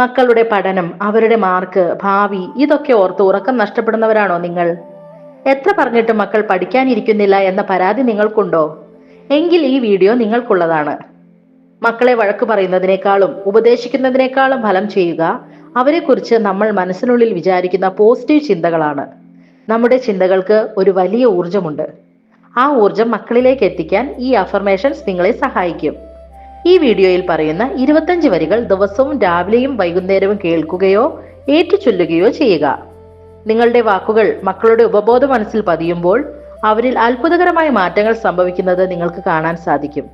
മക്കളുടെ പഠനം, അവരുടെ മാർക്ക്, ഭാവി ഇതൊക്കെ ഓർത്ത് ഉറക്കം നഷ്ടപ്പെടുന്നവരാണോ നിങ്ങൾ? എത്ര പറഞ്ഞിട്ടും മക്കൾ പഠിക്കാനിരിക്കുന്നില്ല എന്ന പരാതി നിങ്ങൾക്കുണ്ടോ? എങ്കിൽ ഈ വീഡിയോ നിങ്ങൾക്കുള്ളതാണ്. മക്കളെ വഴക്കു പറയുന്നതിനേക്കാളും ഉപദേശിക്കുന്നതിനേക്കാളും ഫലം ചെയ്യുക അവരെക്കുറിച്ച് നമ്മൾ മനസ്സിനുള്ളിൽ വിചാരിക്കുന്ന പോസിറ്റീവ് ചിന്തകളാണ്. നമ്മുടെ ചിന്തകൾക്ക് ഒരു വലിയ ഊർജമുണ്ട്. ആ ഊർജം മക്കളിലേക്ക് എത്തിക്കാൻ ഈ അഫർമേഷൻസ് നിങ്ങളെ സഹായിക്കും. ഈ വീഡിയോയിൽ പറയുന്ന 25 വരികൾ ദിവസവും രാവിലെയും വൈകുന്നേരവും കേൾക്കുകയോ ഏറ്റുചൊല്ലുകയോ ചെയ്യുക. നിങ്ങളുടെ വാക്കുകൾ മക്കളുടെ ഉപബോധ മനസ്സിൽ പതിയുമ്പോൾ അവരിൽ അത്ഭുതകരമായ മാറ്റങ്ങൾ സംഭവിക്കുന്നത് നിങ്ങൾക്ക് കാണാൻ സാധിക്കും.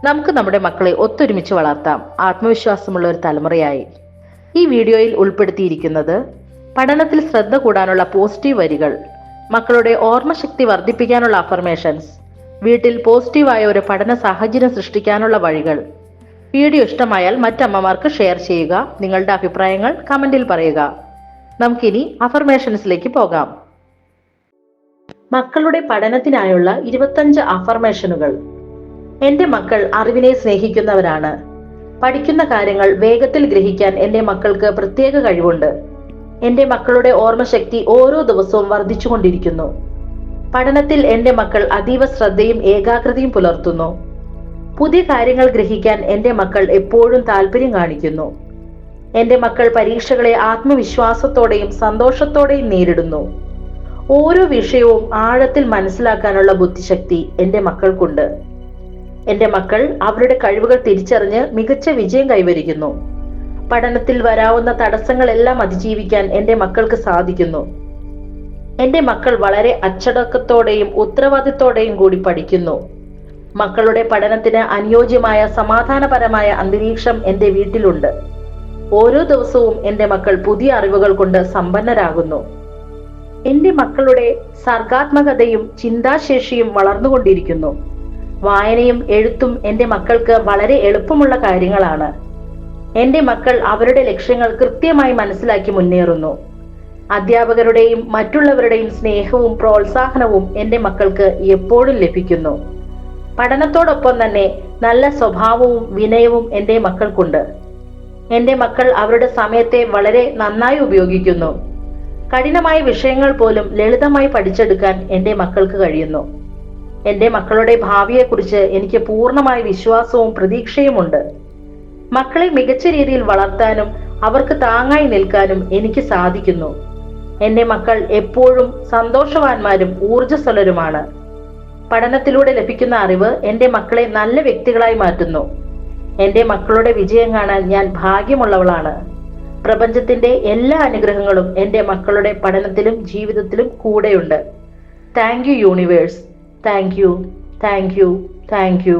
നമുക്ക് നമ്മുടെ മക്കളെ ഒത്തൊരുമിച്ച് വളർത്താം, ആത്മവിശ്വാസമുള്ള ഒരു തലമുറയായി. ഈ വീഡിയോയിൽ ഉൾപ്പെടുത്തിയിരിക്കുന്നത് പഠനത്തിൽ ശ്രദ്ധ കൂടാനുള്ള പോസിറ്റീവ് വരികൾ, മക്കളുടെ ഓർമ്മശക്തി വർദ്ധിപ്പിക്കാനുള്ള അഫർമേഷൻസ്, വീട്ടിൽ പോസിറ്റീവായ ഒരു പഠന സാഹചര്യം സൃഷ്ടിക്കാനുള്ള വഴികൾ. വീഡിയോ ഇഷ്ടമായാൽ മറ്റമ്മമാർക്ക് ഷെയർ ചെയ്യുക. നിങ്ങളുടെ അഭിപ്രായങ്ങൾ കമന്റിൽ പറയുക. നമുക്കിനി അഫർമേഷൻസിലേക്ക് പോകാം. മക്കളുടെ പഠനത്തിനായുള്ള 25 അഫർമേഷനുകൾ. എന്റെ മക്കൾ അറിവിനെ സ്നേഹിക്കുന്നവരാണ്. പഠിക്കുന്ന കാര്യങ്ങൾ വേഗത്തിൽ ഗ്രഹിക്കാൻ എന്റെ മക്കൾക്ക് പ്രത്യേക കഴിവുണ്ട്. എന്റെ മക്കളുടെ ഓർമ്മശക്തി ഓരോ ദിവസവും വർദ്ധിച്ചുകൊണ്ടിരിക്കുന്നു. പഠനത്തിൽ എന്റെ മക്കൾ അതീവ ശ്രദ്ധയും ഏകാഗ്രതയും പുലർത്തുന്നു. പുതിയ കാര്യങ്ങൾ ഗ്രഹിക്കാൻ എന്റെ മക്കൾ എപ്പോഴും താല്പര്യം കാണിക്കുന്നു. എന്റെ മക്കൾ പരീക്ഷകളെ ആത്മവിശ്വാസത്തോടെയും സന്തോഷത്തോടെയും നേരിടുന്നു. ഓരോ വിഷയവും ആഴത്തിൽ മനസ്സിലാക്കാനുള്ള ബുദ്ധിശക്തി എന്റെ മക്കൾക്കുണ്ട്. എന്റെ മക്കൾ അവരുടെ കഴിവുകൾ തിരിച്ചറിഞ്ഞ് മികച്ച വിജയം കൈവരിക്കുന്നു. പഠനത്തിൽ വരാവുന്ന തടസ്സങ്ങളെല്ലാം അതിജീവിക്കാൻ എന്റെ മക്കൾക്ക് സാധിക്കുന്നു. എന്റെ മക്കൾ വളരെ അച്ചടക്കത്തോടെയും ഉത്തരവാദിത്തോടെയും കൂടി പഠിക്കുന്നു. മക്കളുടെ പഠനത്തിന് അനുയോജ്യമായ സമാധാനപരമായ അന്തരീക്ഷം എന്റെ വീട്ടിലുണ്ട്. ഓരോ ദിവസവും എന്റെ മക്കൾ പുതിയ അറിവുകൾ കൊണ്ട് സമ്പന്നരാകുന്നു. എന്റെ മക്കളുടെ സർഗാത്മകതയും ചിന്താശേഷിയും വളർന്നുകൊണ്ടിരിക്കുന്നു. വായനയും എഴുത്തും എന്റെ മക്കൾക്ക് വളരെ എളുപ്പമുള്ള കാര്യങ്ങളാണ്. എന്റെ മക്കൾ അവരുടെ ലക്ഷ്യങ്ങൾ കൃത്യമായി മനസ്സിലാക്കി മുന്നേറുന്നു. അധ്യാപകരുടെയും മറ്റുള്ളവരുടെയും സ്നേഹവും പ്രോത്സാഹനവും എന്റെ മക്കൾക്ക് എപ്പോഴും ലഭിക്കുന്നു. പഠനത്തോടൊപ്പം തന്നെ നല്ല സ്വഭാവവും വിനയവും എന്റെ മക്കൾക്കുണ്ട്. എന്റെ മക്കൾ അവരുടെ സമയത്തെ വളരെ നന്നായി ഉപയോഗിക്കുന്നു. കഠിനമായ വിഷയങ്ങൾ പോലും ലളിതമായി പഠിച്ചെടുക്കാൻ എന്റെ മക്കൾക്ക് കഴിയുന്നു. എന്റെ മക്കളുടെ ഭാവിയെക്കുറിച്ച് എനിക്ക് പൂർണ്ണമായ വിശ്വാസവും പ്രതീക്ഷയുമുണ്ട്. മക്കളെ മികച്ച രീതിയിൽ വളർത്താനും അവർക്ക് താങ്ങായി നിൽക്കാനും എനിക്ക് സാധിക്കുന്നു. എന്റെ മക്കൾ എപ്പോഴും സന്തോഷവാന്മാരും ഊർജ്ജസ്വലരുമാണ്. പഠനത്തിലൂടെ ലഭിക്കുന്ന അറിവ് എന്റെ മക്കളെ നല്ല വ്യക്തികളായി മാറ്റുന്നു. എന്റെ മക്കളുടെ വിജയം കാണാൻ ഞാൻ ഭാഗ്യമുള്ളവളാണ്. പ്രപഞ്ചത്തിന്റെ എല്ലാ അനുഗ്രഹങ്ങളും എന്റെ മക്കളുടെ പഠനത്തിലും ജീവിതത്തിലും കൂടെയുണ്ട്. Thank you universe. Thank you, thank you, thank you.